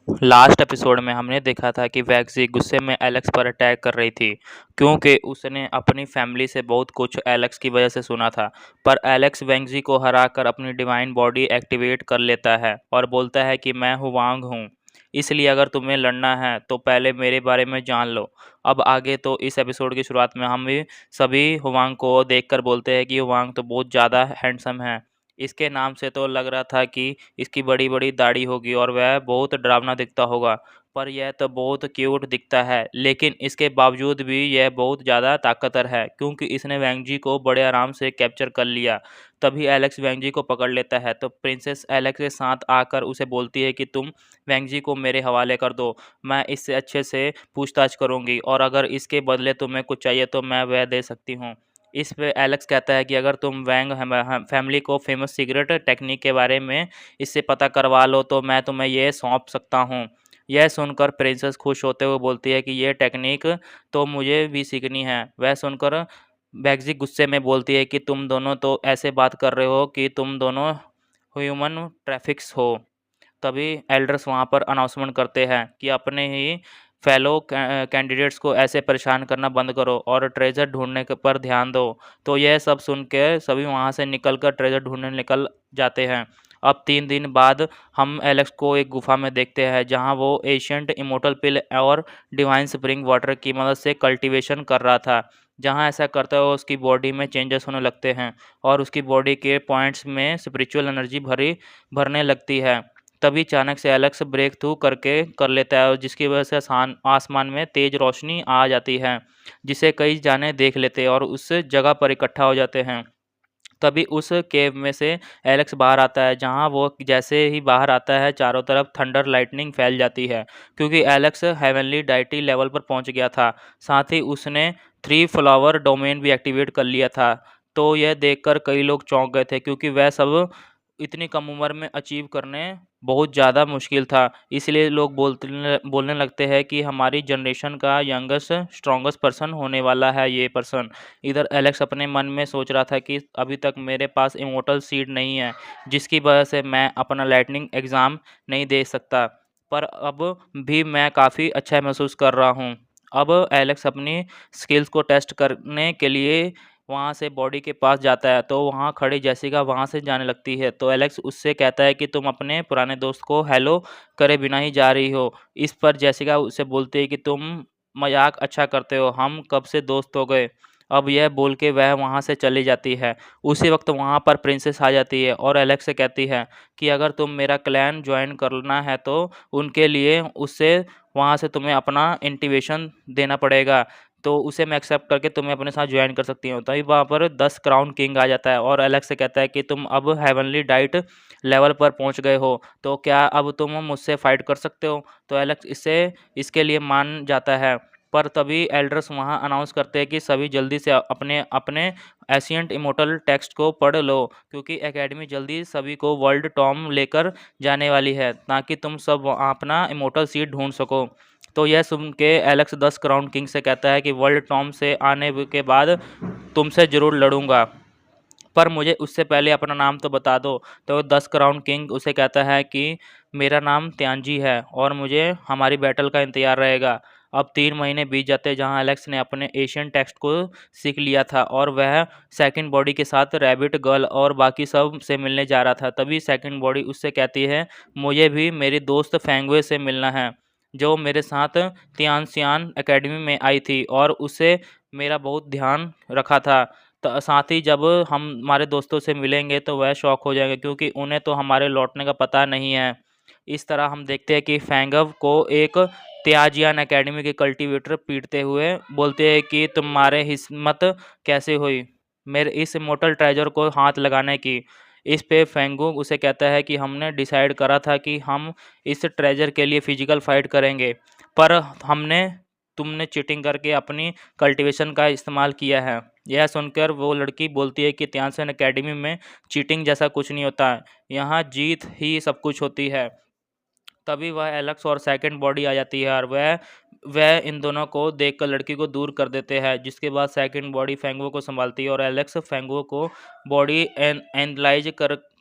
Last episode में हमने देखा था कि वैक्सी गुस्से में एलेक्स पर अटैक कर रही थी क्योंकि उसने अपनी फैमिली से बहुत कुछ एलेक्स की वजह से सुना था। पर एलेक्स वैंगजी को हराकर अपनी डिवाइन बॉडी एक्टिवेट कर लेता है और बोलता है कि मैं हुवांग हूँ, इसलिए अगर तुम्हें लड़ना है तो पहले मेरे बारे में जान लो। अब आगे तो इस एपिसोड की शुरुआत में हम भी सभी हुवांग को देखकर बोलते हैं कि हुवांग तो बहुत ज़्यादा हैंडसम है। इसके नाम से तो लग रहा था कि इसकी बड़ी बड़ी दाढ़ी होगी और वह बहुत डरावना दिखता होगा, पर यह तो बहुत क्यूट दिखता है। लेकिन इसके बावजूद भी यह बहुत ज़्यादा ताकतवर है क्योंकि इसने वैंगजी को बड़े आराम से कैप्चर कर लिया। तभी एलेक्स वैंगजी को पकड़ लेता है तो प्रिंसेस एलेक्स के साथ आकर उसे बोलती है कि तुम वैंगजी को मेरे हवाले कर दो, मैं इससे अच्छे से पूछताछ करूंगी और अगर इसके बदले तुम्हें कुछ चाहिए तो मैं वह दे सकती हूँ। इस पे एलेक्स कहता है कि अगर तुम वैंग फैमिली को फेमस सीक्रेट टेक्निक के बारे में इससे पता करवा लो तो मैं तुम्हें ये सौंप सकता हूँ। यह सुनकर प्रिंसेस खुश होते हुए बोलती है कि ये टेक्निक तो मुझे भी सीखनी है। वह सुनकर बैग्जी गुस्से में बोलती है कि तुम दोनों तो ऐसे बात कर रहे हो कि तुम दोनों ह्यूमन ट्रैफिक्स हो। तभी एल्डर्स वहाँ पर अनाउंसमेंट करते हैं कि अपने ही फेलो कैंडिडेट्स को ऐसे परेशान करना बंद करो और ट्रेजर ढूंढने पर ध्यान दो। तो यह सब सुन के सभी वहाँ से निकलकर ट्रेजर ढूंढने निकल जाते हैं। अब 3 दिन बाद हम एलेक्स को एक गुफा में देखते हैं जहाँ वो एशियंट इमोटल पिल और डिवाइन स्प्रिंग वाटर की मदद से कल्टीवेशन कर रहा था। जहाँ ऐसा करता है उसकी बॉडी में चेंजेस होने लगते हैं और उसकी बॉडी के पॉइंट्स में स्पिरिचुअल एनर्जी भरने लगती है। तभी अचानक से एलेक्स ब्रेक थ्रू कर लेता है और जिसकी वजह से आसमान में तेज रोशनी आ जाती है जिसे कई जाने देख लेते हैं और उस जगह पर इकट्ठा हो जाते हैं। तभी उस केव में से एलेक्स बाहर आता है जहां वो जैसे ही बाहर आता है चारों तरफ थंडर लाइटनिंग फैल जाती है क्योंकि एलेक्स हेवनली डाइटी लेवल पर पहुंच गया था। साथ ही उसने 3 फ्लावर डोमेन भी एक्टिवेट कर लिया था। तो यह देखकर कई लोग चौंक गए थे क्योंकि वह सब इतनी कम उम्र में अचीव करने बहुत ज़्यादा मुश्किल था। इसलिए लोग बोलने लगते हैं कि हमारी जनरेशन का यंगेस्ट स्ट्रॉन्गेस्ट पर्सन होने वाला है ये पर्सन। इधर एलेक्स अपने मन में सोच रहा था कि अभी तक मेरे पास इमोर्टल सीड नहीं है जिसकी वजह से मैं अपना लाइटनिंग एग्ज़ाम नहीं दे सकता, पर अब भी मैं काफ़ी अच्छा महसूस कर रहा हूँ। अब एलेक्स अपनी स्किल्स को टेस्ट करने के लिए वहाँ से बॉडी के पास जाता है तो वहाँ खड़ी जेसिका वहाँ से जाने लगती है तो एलेक्स उससे कहता है कि तुम अपने पुराने दोस्त को हेलो करे बिना ही जा रही हो। इस पर जेसिका उससे बोलती है कि तुम मजाक अच्छा करते हो, हम कब से दोस्त हो गए। अब यह बोल के वह वहाँ से चली जाती है। उसी वक्त वहाँ पर प्रिंसेस आ जाती है और एलेक्स से कहती है कि अगर तुम मेरा क्लैन ज्वाइन करना है तो उनके लिए उससे वहाँ से तुम्हें अपना इंटीमेशन देना पड़ेगा, तो उसे मैं एक्सेप्ट करके तुम्हें अपने साथ ज्वाइन कर सकती हूँ। तभी वहाँ पर 10 क्राउन किंग आ जाता है और एलेक्स से कहता है कि तुम अब हेवनली डाइट लेवल पर पहुँच गए हो तो क्या अब तुम मुझसे फाइट कर सकते हो। तो एलेक्स इसके लिए मान जाता है। पर तभी एल्डर्स वहाँ अनाउंस करते हैं कि सभी जल्दी से अपने अपने एशियंट इमोटल टेक्स्ट को पढ़ लो क्योंकि एकेडमी जल्दी सभी को वर्ल्ड टॉम लेकर जाने वाली है ताकि तुम सब वहाँ अपना इमोटल सीट ढूंढ सको। तो यह सुन के एलेक्स 10 क्राउन किंग से कहता है कि वर्ल्ड टॉम से आने के बाद तुमसे ज़रूर लड़ूंगा, पर मुझे उससे पहले अपना नाम तो बता दो। तो 10 क्राउन किंग उसे कहता है कि मेरा नाम त्यांजी है और मुझे हमारी बैटल का इंतज़ार रहेगा। अब 3 महीने बीत जाते हैं जहां एलेक्स ने अपने एशियन टेक्स्ट को सीख लिया था और वह सेकंड बॉडी के साथ रैबिट गर्ल और बाकी सब से मिलने जा रहा था। तभी सेकंड बॉडी उससे कहती है मुझे भी मेरी दोस्त फेंगुए से मिलना है जो मेरे साथ तियानसियान एकेडमी में आई थी और उसे मेरा बहुत ध्यान रखा था। साथ ही जब हम हमारे दोस्तों से मिलेंगे तो वह शॉक हो जाएंगे क्योंकि उन्हें तो हमारे लौटने का पता नहीं है। इस तरह हम देखते हैं कि फैंगव को एक त्याजियान एकेडमी के कल्टीवेटर पीटते हुए बोलते हैं कि तुम्हारे हिम्मत कैसे हुई मेरे इस इमोर्टल ट्रेजर को हाथ लगाने की। इस पे फेंगुंग उसे कहता है कि हमने डिसाइड करा था कि हम इस ट्रेजर के लिए फिजिकल फाइट करेंगे, पर हमने तुमने चीटिंग करके अपनी कल्टीवेशन का इस्तेमाल किया है। यह सुनकर वो लड़की बोलती है कि त्यानसेन एकेडमी में चीटिंग जैसा कुछ नहीं होता है, यहाँ जीत ही सब कुछ होती है। तभी वह एलेक्स और सेकंड बॉडी आ जाती है और वह इन दोनों को देखकर लड़की को दूर कर देते हैं जिसके बाद सेकंड बॉडी फेंगुओ को संभालती है और एलेक्स फेंगुओ को बॉडी एनालाइज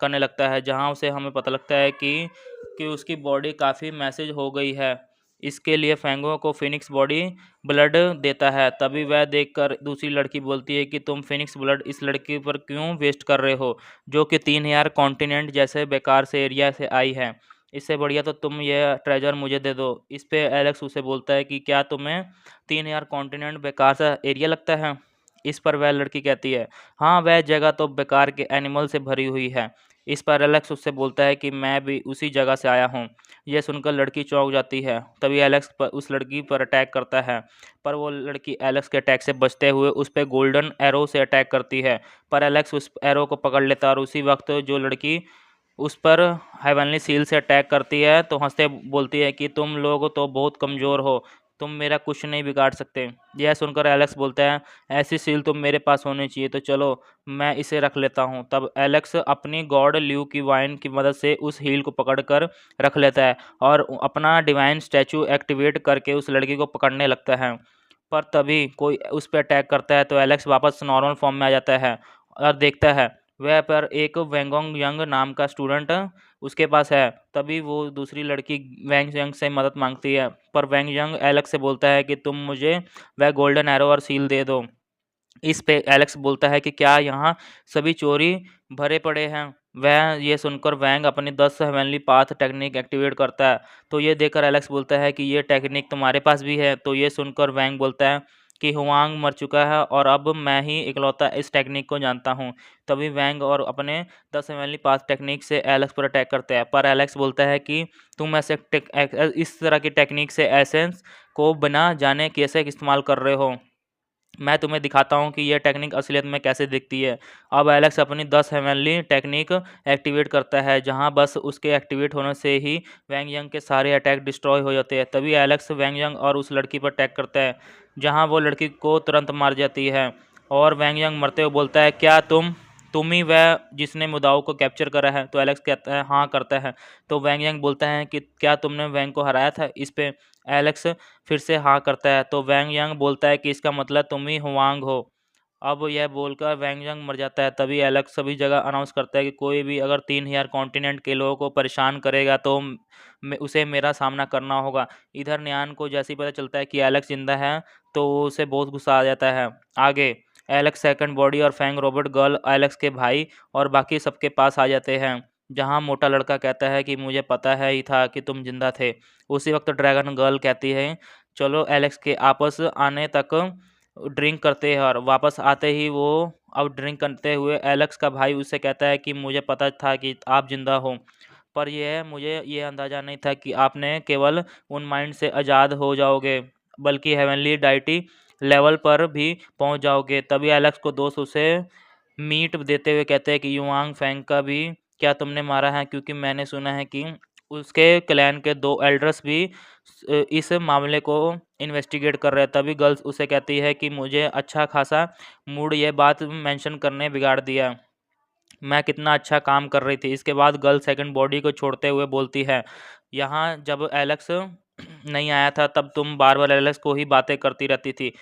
करने लगता है, जहाँ उसे हमें पता लगता है कि उसकी बॉडी काफ़ी मैसेज हो गई है। इसके लिए फेंगो को फिनिक्स बॉडी ब्लड देता है। तभी वह देखकर दूसरी लड़की बोलती है कि तुम फिनिक्स ब्लड इस लड़की पर क्यों वेस्ट कर रहे हो, जो कि 3000 कॉन्टिनेंट जैसे बेकार से एरिया से आई है। इससे बढ़िया तो तुम यह ट्रेजर मुझे दे दो। इस पे एलेक्स उसे बोलता है कि क्या तुम्हें 3000 कॉन्टिनेंट बेकार सा एरिया लगता है। इस पर वह लड़की कहती है, हाँ वह जगह तो बेकार के एनिमल से भरी हुई है। इस पर एलेक्स उससे बोलता है कि मैं भी उसी जगह से आया हूँ। यह सुनकर लड़की चौंक जाती है। तभी एलेक्स उस लड़की पर अटैक करता है, पर वो लड़की एलेक्स के अटैक से बचते हुए उस पर गोल्डन एरो से अटैक करती है। पर एलेक्स उस एरो को पकड़ लेता है और उसी वक्त जो लड़की उस पर हेवनली सील से अटैक करती है तो हंसते बोलती है कि तुम लोग तो बहुत कमज़ोर हो, तुम मेरा कुछ नहीं बिगाड़ सकते। यह सुनकर एलेक्स बोलता है, ऐसी सील तो मेरे पास होनी चाहिए, तो चलो मैं इसे रख लेता हूँ। तब एलेक्स अपनी गॉड ल्यू की वाइन की मदद से उस हील को पकड़कर रख लेता है और अपना डिवाइन स्टैचू एक्टिवेट करके उस लड़की को पकड़ने लगता है। पर तभी कोई उस पर अटैक करता है तो एलेक्स वापस नॉर्मल फॉर्म में आ जाता है और देखता है वह पर एक वेंगोंग यंग नाम का स्टूडेंट उसके पास है। तभी वो दूसरी लड़की वैंग यंग से मदद मांगती है, पर वैंग यंग एलेक्स से बोलता है कि तुम मुझे वह गोल्डन एरो और सील दे दो। इस पे एलेक्स बोलता है कि क्या यहाँ सभी चोरी भरे पड़े हैं। वह ये सुनकर वैंग अपनी 10 हेवनली पाथ टेक्निक एक्टिवेट करता है। तो ये देखकर एलेक्स बोलता है कि ये टेक्निक तुम्हारे पास भी है। तो ये सुनकर वैंग बोलता है कि हुआंग मर चुका है और अब मैं ही इकलौता इस टेक्निक को जानता हूँ। तभी वैंग और अपने 10 हेवनली पाथ टेक्निक से एलेक्स पर अटैक करते हैं, पर एलेक्स बोलता है कि तुम ऐसे इस तरह की टेक्निक से एसेंस को बिना जाने कैसे इस्तेमाल कर रहे हो, मैं तुम्हें दिखाता हूँ कि यह टेक्निक असलियत में कैसे दिखती है। अब एलेक्स अपनी 10 हेवनली टेक्निक एक्टिवेट करता है, जहाँ बस उसके एक्टिवेट होने से ही वैंग यंग के सारे अटैक डिस्ट्रॉय हो जाते हैं। तभी एलेक्स वैंग यंग और उस लड़की पर अटैक करता है, जहाँ वो लड़की को तुरंत मार जाती है और वैंग यंग मरते हुए बोलता है, क्या तुम ही वह जिसने मुदाओ को कैप्चर करा है। तो एलेक्स कहता है हाँ करता है। तो वैंग यंग बोलता है कि क्या तुमने वैंग को हराया था। इस पे एलेक्स फिर से हाँ करता है। तो वैंग यंग बोलता है कि इसका मतलब तुम ही हुआंग हो। अब यह बोलकर वैंग यंग मर जाता है। तभी एलेक्स सभी जगह अनाउंस करता है कि कोई भी अगर 3000 कॉन्टिनेंट के लोगों को परेशान करेगा तो उसे मेरा सामना करना होगा। इधर न्यान को जैसे ही पता चलता है कि एलेक्स जिंदा है तो उसे बहुत गुस्सा आ जाता है। आगे एलेक्स सेकंड बॉडी और फैंग रॉबर्ट गर्ल एलेक्स के भाई और बाकी सबके पास आ जाते हैं, जहाँ मोटा लड़का कहता है कि मुझे पता है ही था कि तुम जिंदा थे। उसी वक्त ड्रैगन गर्ल कहती है चलो एलेक्स के आपस आने तक ड्रिंक करते हैं, और वापस आते ही वो अब ड्रिंक करते हुए एलेक्स का भाई उससे कहता है कि मुझे पता था कि आप जिंदा हो, पर यह मुझे ये अंदाज़ा नहीं था कि आपने केवल उन माइंड से आज़ाद हो जाओगे बल्कि हेवनली डाइटी लेवल पर भी पहुंच जाओगे। तभी एलेक्स को दोस्त उसे मीट देते हुए कहते हैं कि युआंग फैंग का भी क्या तुमने मारा है, क्योंकि मैंने सुना है कि उसके क्लैन के 2 एल्डर्स भी इस मामले को इन्वेस्टिगेट कर रहे हैं। तभी गर्ल्स उसे कहती है कि मुझे अच्छा खासा मूड ये बात मेंशन करने बिगाड़ दिया, मैं कितना अच्छा काम कर रही थी। इसके बाद गर्ल सेकंड बॉडी को छोड़ते हुए बोलती है, यहाँ जब एलेक्स नहीं आया था तब तुम बार बार एलेक्स को ही बातें करती रहती थी,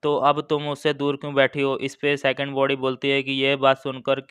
तो अब तुम उससे दूर क्यों बैठी हो। इस पे सेकंड बॉडी बोलती है कि ये बात सुनकर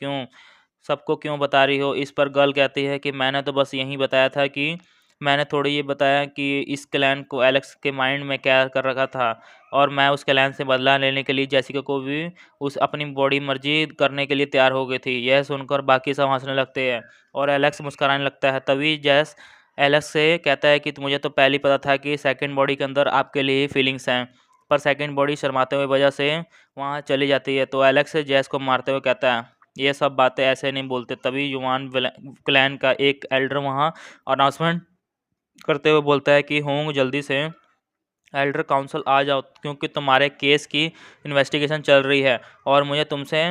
सबको क्यों बता रही हो। इस पर गर्ल कहती है कि मैंने तो बस यही बताया था कि मैंने थोड़ी ये बताया कि इस क्लैन को एलेक्स के माइंड में क्या कर रखा था, और मैं उस क्लैन से बदला लेने के लिए जेसिका को भी उस अपनी बॉडी मर्जी करने के लिए तैयार हो गई थी। यह सुनकर बाकी सब हंसने लगते हैं और एलेक्स मुस्कुराने लगता है। तभी जैस एलेक्स से कहता है कि मुझे तो पहले ही पता था कि सेकंड बॉडी के अंदर आपके लिए ही फीलिंग्स हैं, पर सेकंड बॉडी शर्माते हुए वजह से वहाँ चली जाती है। तो एलेक्स जैस को मारते हुए कहता है, ये सब बातें ऐसे नहीं बोलते। तभी युवान क्लैन का एक एल्डर वहाँ अनाउंसमेंट करते हुए बोलता है कि होंग जल्दी से एल्डर काउंसिल आ जाओ, क्योंकि तुम्हारे केस की इन्वेस्टिगेशन चल रही है और मुझे तुमसे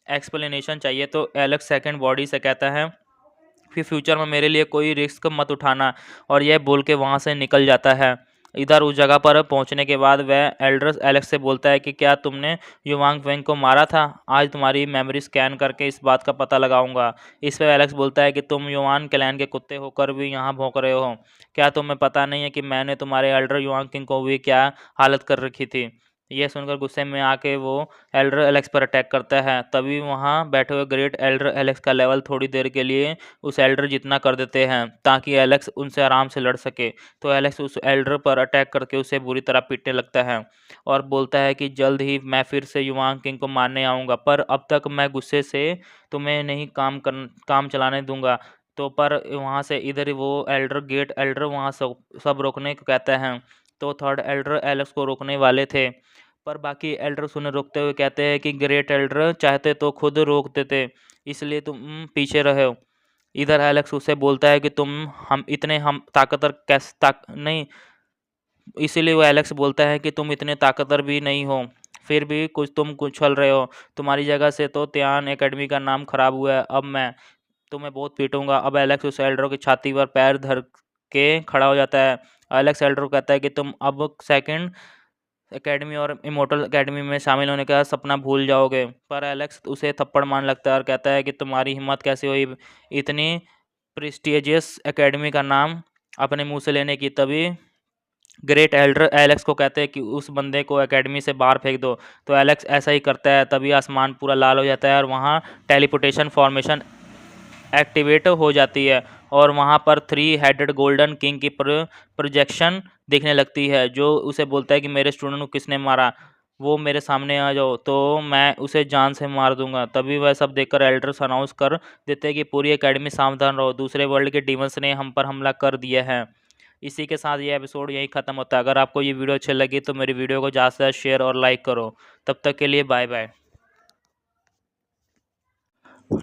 एक्सप्लेनेशन चाहिए। तो एलेक्स सेकंड बॉडी से कहता है फिर फ्यूचर में मेरे लिए कोई रिस्क मत उठाना, और यह बोल के वहाँ से निकल जाता है। इधर उस जगह पर पहुँचने के बाद वह एल्डर एलेक्स से बोलता है कि क्या तुमने युवांग फेंग को मारा था। आज तुम्हारी मेमोरी स्कैन करके इस बात का पता लगाऊंगा। इस पर एलेक्स बोलता है कि तुम युवान क्लैन के कुत्ते होकर भी यहाँ भौंक रहे हो, क्या तुम्हें पता नहीं है कि मैंने तुम्हारे एल्डर युवांग किंग को भी क्या हालत कर रखी थी। यह सुनकर गुस्से में आके वो एल्डर एलेक्स पर अटैक करता है। तभी वहाँ बैठे हुए ग्रेट एल्डर एलेक्स का लेवल थोड़ी देर के लिए उस एल्डर जितना कर देते हैं ताकि एलेक्स उनसे आराम से लड़ सके। तो एलेक्स उस एल्डर पर अटैक करके उसे बुरी तरह पीटने लगता है और बोलता है कि जल्द ही मैं फिर से युवांग किंग को मारने आऊँगा, पर अब तक मैं गुस्से से तुम्हें नहीं काम चलाने दूंगा। तो पर वहाँ से इधर ही वो एल्डर गेट एल्डर वहाँ सब रोकने को कहते हैं। तो थर्ड एल्डर एलेक्स को रोकने वाले थे, पर बाकी एल्डर्स उन्हें रोकते हुए कहते हैं कि ग्रेट एल्डर चाहते तो खुद रोक देते, इसलिए तुम पीछे रहे हो। इधर एलेक्स उसे बोलता है कि हम ताकतवर कैसे नहीं, इसीलिए वो एलेक्स बोलता है कि तुम इतने ताकतवर भी नहीं हो, फिर भी तुम कुछ छल रहे हो। तुम्हारी जगह से तो त्यान एकेडमी का नाम खराब हुआ है, अब मैं तुम्हें बहुत पीटूंगा। अब एलेक्स उस एल्डर की छाती पर पैर धर के खड़ा हो जाता है। एलेक्स एल्डर को कहता है कि तुम अब सेकंड एकेडमी और इमोर्टल एकेडमी में शामिल होने का सपना भूल जाओगे। पर एलेक्स उसे थप्पड़ मारने लगता है और कहता है कि तुम्हारी हिम्मत कैसे हुई इतनी प्रेस्टिजियस एकेडमी का नाम अपने मुंह से लेने की। तभी ग्रेट एल्डर एलेक्स को कहते हैं कि उस बंदे को एकेडमी से बाहर फेंक दो। तो एलेक्स ऐसा ही करता है। तभी आसमान पूरा लाल हो जाता है और वहाँ टेलीपोर्टेशन फॉर्मेशन एक्टिवेट हो जाती है और वहाँ पर 3 हेडेड गोल्डन किंग की प्रोजेक्शन दिखने लगती है, जो उसे बोलता है कि मेरे स्टूडेंट को किसने मारा, वो मेरे सामने आ जाओ तो मैं उसे जान से मार दूंगा। तभी वह सब देखकर एल्डर्स अनाउंस कर देते हैं कि पूरी एकेडमी सावधान रहो, दूसरे वर्ल्ड के डीमंस ने हम पर हमला कर दिया है। इसी के साथ ये एपिसोड यहीं ख़त्म होता है। अगर आपको ये वीडियो अच्छी लगी तो मेरी वीडियो को ज़्यादा से ज़्यादा शेयर और लाइक करो। तब तक के लिए बाय बाय।